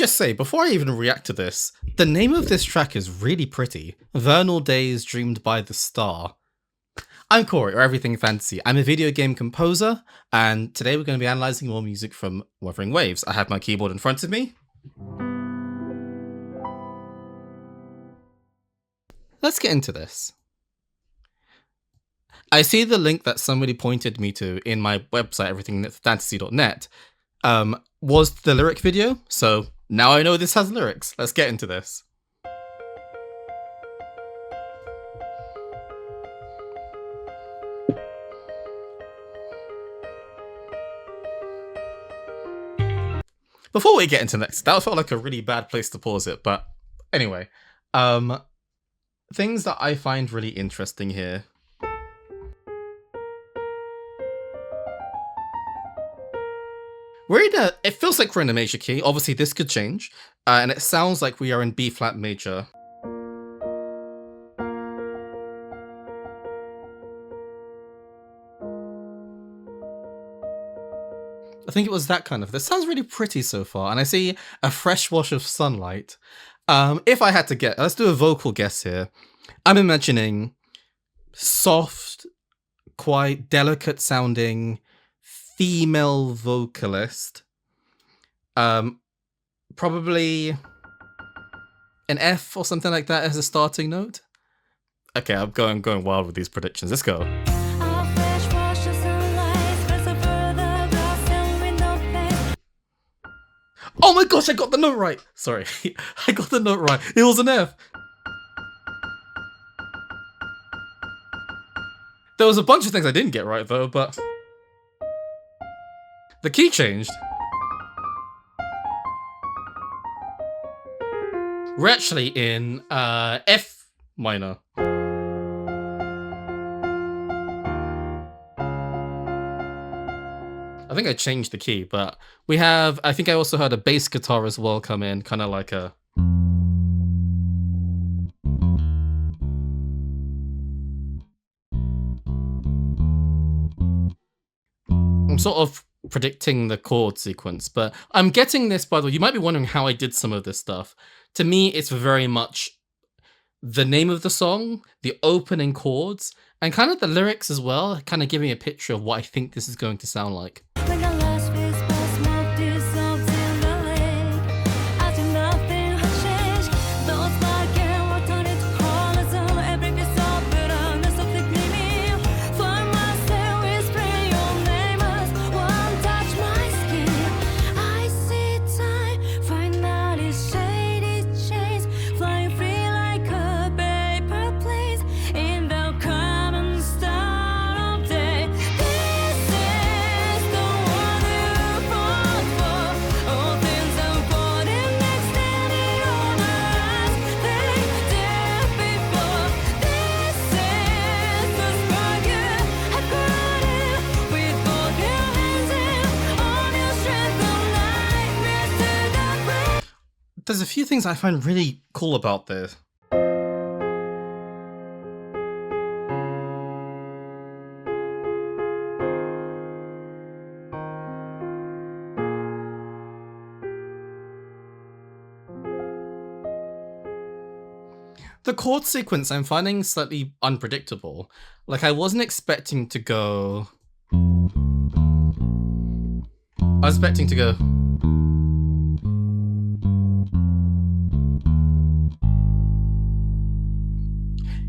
just say, before I even react to this, the name of this track is really pretty. Vernal Days Dreamed by the Star. I'm Corey, or Everything Fantasy. I'm a video game composer, and today we're going to be analysing more music from Wuthering Waves. I have my keyboard in front of me. Let's get into this. I see the link that somebody pointed me to in my website, everythingfantasy.net, was the lyric video, so now I know this has lyrics. Let's get into this. Before we get into next, that felt like a really bad place to pause it, but anyway, things that I find really interesting here. It feels like we're in a major key. Obviously this could change, and it sounds like we are in B flat major. I think it was that kind of. This sounds really pretty so far, and I see a fresh wash of sunlight. If I had to guess, let's do a vocal guess here. I'm imagining soft, quite delicate sounding female vocalist. Probably an F or something like that as a starting note. Okay, I'm going wild with these predictions. Let's go. Oh my gosh, I got the note right! Sorry, I got the note right. It was an F. There was a bunch of things I didn't get right though, but the key changed. We're actually in F minor. I think I changed the key, but we have, I think I also heard a bass guitar as well come in, kind of like a... I'm sort of predicting the chord sequence, but I'm getting this, by the way, you might be wondering how I did some of this stuff. To me, it's very much the name of the song, the opening chords, and kind of the lyrics as well, kind of giving a picture of what I think this is going to sound like. There's a few things I find really cool about this. The chord sequence I'm finding slightly unpredictable. Like, I wasn't expecting to go... I was expecting to go...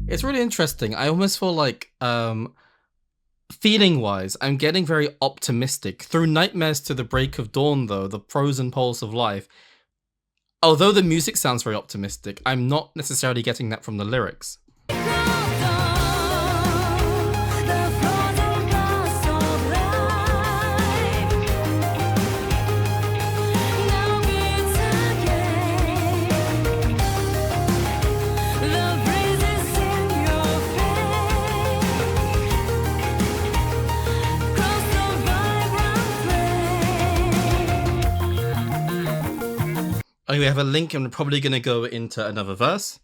It's really interesting. I almost feel like, feeling-wise, I'm getting very optimistic. Through Nightmares to the Break of Dawn, though, the pros and poles of life, although the music sounds very optimistic, I'm not necessarily getting that from the lyrics. Okay, we have a link and we're probably going to go into another verse.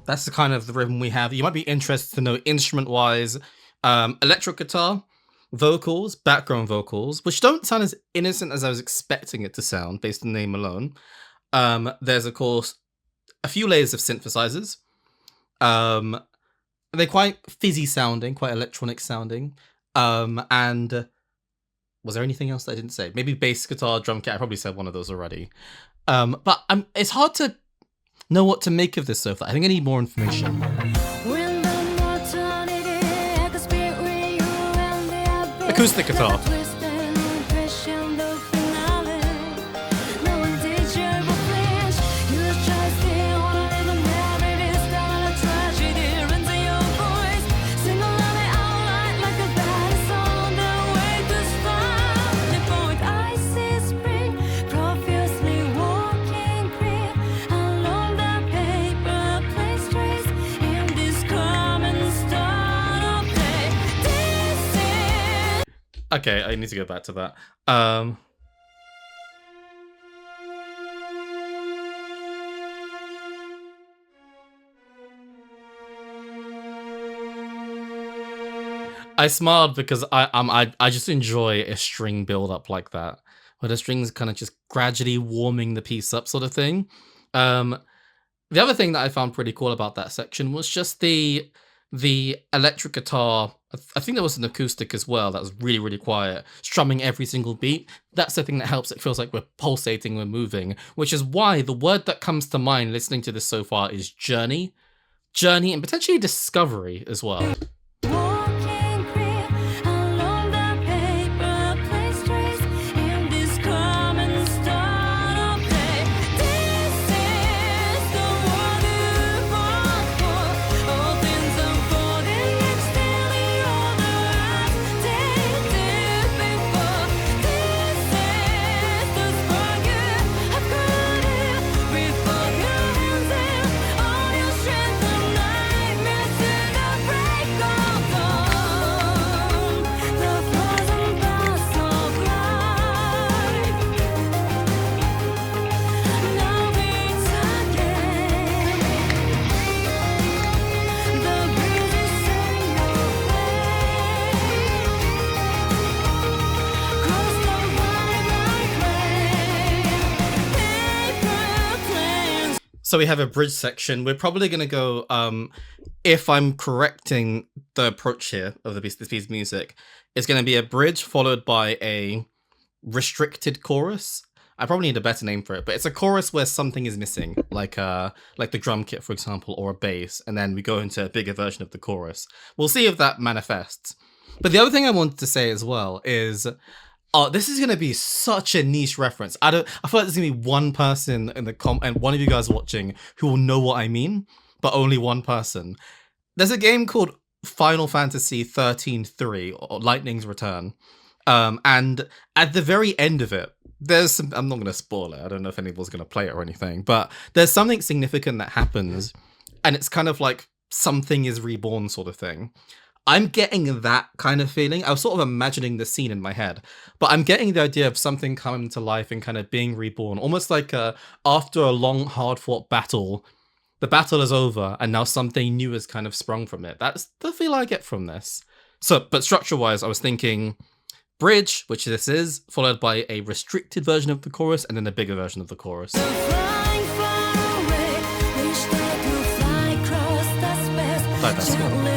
That's the kind of the rhythm we have. You might be interested to know instrument-wise, electric guitar, vocals, background vocals, which don't sound as innocent as I was expecting it to sound based on the name alone. There's, of course, a few layers of synthesizers. They're quite fizzy sounding, quite electronic sounding. And was there anything else that I didn't say? Maybe bass guitar, drum kit. I probably said one of those already. But it's hard to know what to make of this so far. I think I need more information. Acoustic guitar. Okay, I need to go back to that. I smiled because I just enjoy a string build up like that, where the strings kind of just gradually warming the piece up, sort of thing. The other thing that I found pretty cool about that section was just the electric guitar. I think there was an acoustic as well that was really, really quiet, strumming every single beat. That's the thing that helps. It feels like we're pulsating, we're moving, which is why the word that comes to mind listening to this so far is journey. Journey and potentially discovery as well. So we have a bridge section. We're probably going to go, if I'm correcting the approach here of this piece of music, it's going to be a bridge followed by a restricted chorus. I probably need a better name for it, but it's a chorus where something is missing, like the drum kit, for example, or a bass, and then we go into a bigger version of the chorus. We'll see if that manifests. But the other thing I wanted to say as well is, this is going to be such a niche reference. I feel like there's going to be one person in the and one of you guys watching who will know what I mean, but only one person. There's a game called Final Fantasy 13-3, or Lightning's Return. And at the very end of it, there's some, I'm not going to spoil it. I don't know if anyone's going to play it or anything, but there's something significant that happens, and it's kind of like something is reborn sort of thing. I'm getting that kind of feeling. I was sort of imagining the scene in my head, but I'm getting the idea of something coming to life and kind of being reborn, almost like after a long, hard-fought battle, the battle is over, and now something new has kind of sprung from it. That's the feel I get from this. So, but structure-wise, I was thinking bridge, which this is, followed by a restricted version of the chorus, and then a bigger version of the chorus. Like that's cool.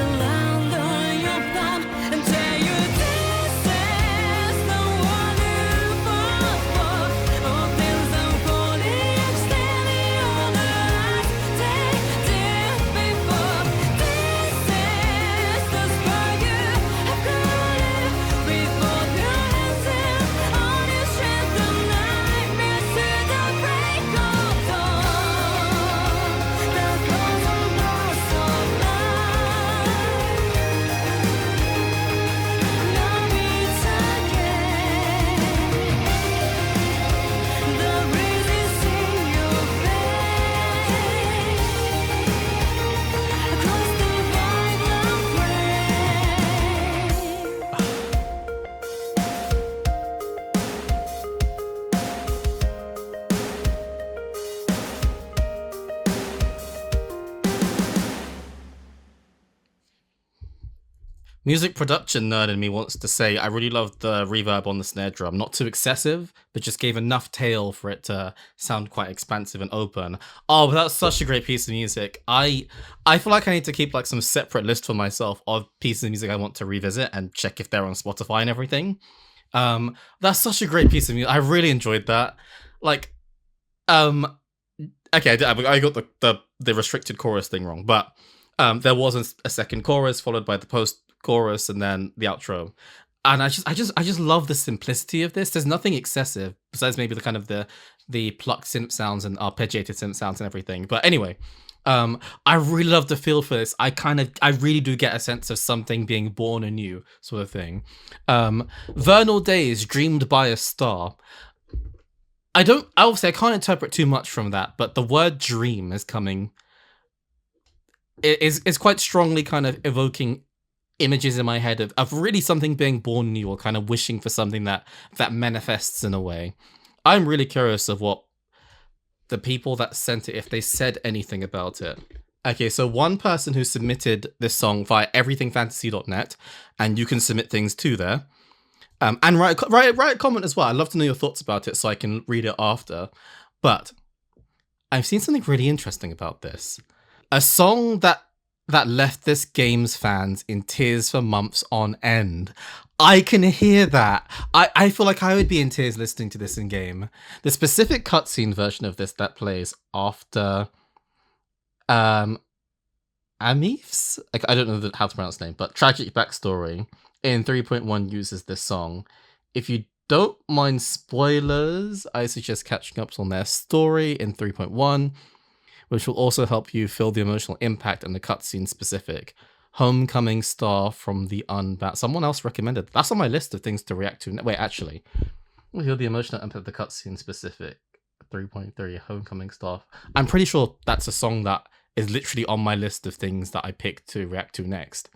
Music production nerd in me wants to say I really love the reverb on the snare drum. Not too excessive, but just gave enough tail for it to sound quite expansive and open. Oh, but that's such a great piece of music. I feel like I need to keep like some separate list for myself of pieces of music I want to revisit and check if they're on Spotify and everything. That's such a great piece of music. I really enjoyed that. Like, um, okay, I got the restricted chorus thing wrong, but there was a second chorus followed by the post chorus and then the outro. And I just love the simplicity of this. There's nothing excessive besides maybe the kind of the plucked synth sounds and arpeggiated synth sounds and everything. But anyway, I really love the feel for this. I really do get a sense of something being born anew, sort of thing. Vernal Days Dreamed by a Star. Obviously I can't interpret too much from that, but the word dream is coming is quite strongly kind of evoking images in my head of really something being born new or kind of wishing for something that manifests in a way. I'm really curious of what the people that sent it, if they said anything about it. Okay, so one person who submitted this song via everythingfantasy.net, and you can submit things to there. And write a comment as well. I'd love to know your thoughts about it so I can read it after. But I've seen something really interesting about this. A song that left this game's fans in tears for months on end. I can hear that. I feel like I would be in tears listening to this in game. The specific cutscene version of this that plays after Amif's, like, I don't know how to pronounce the name, but Tragic Backstory in 3.1 uses this song. If you don't mind spoilers, I suggest catching up on their story in 3.1, which will also help you feel the emotional impact and the cutscene specific. Homecoming Star from the Unbound. Someone else recommended. That's on my list of things to react to. Wait, actually. We'll feel the emotional impact of the cutscene specific. 3.3, Homecoming Star. I'm pretty sure that's a song that is literally on my list of things that I picked to react to next.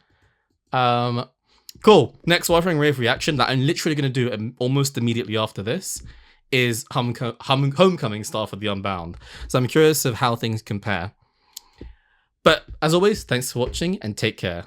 Cool. Next Wuthering Wave reaction that I'm literally going to do almost immediately after this is Homecoming Star for the Unbound. So I'm curious of how things compare. But as always, thanks for watching and take care.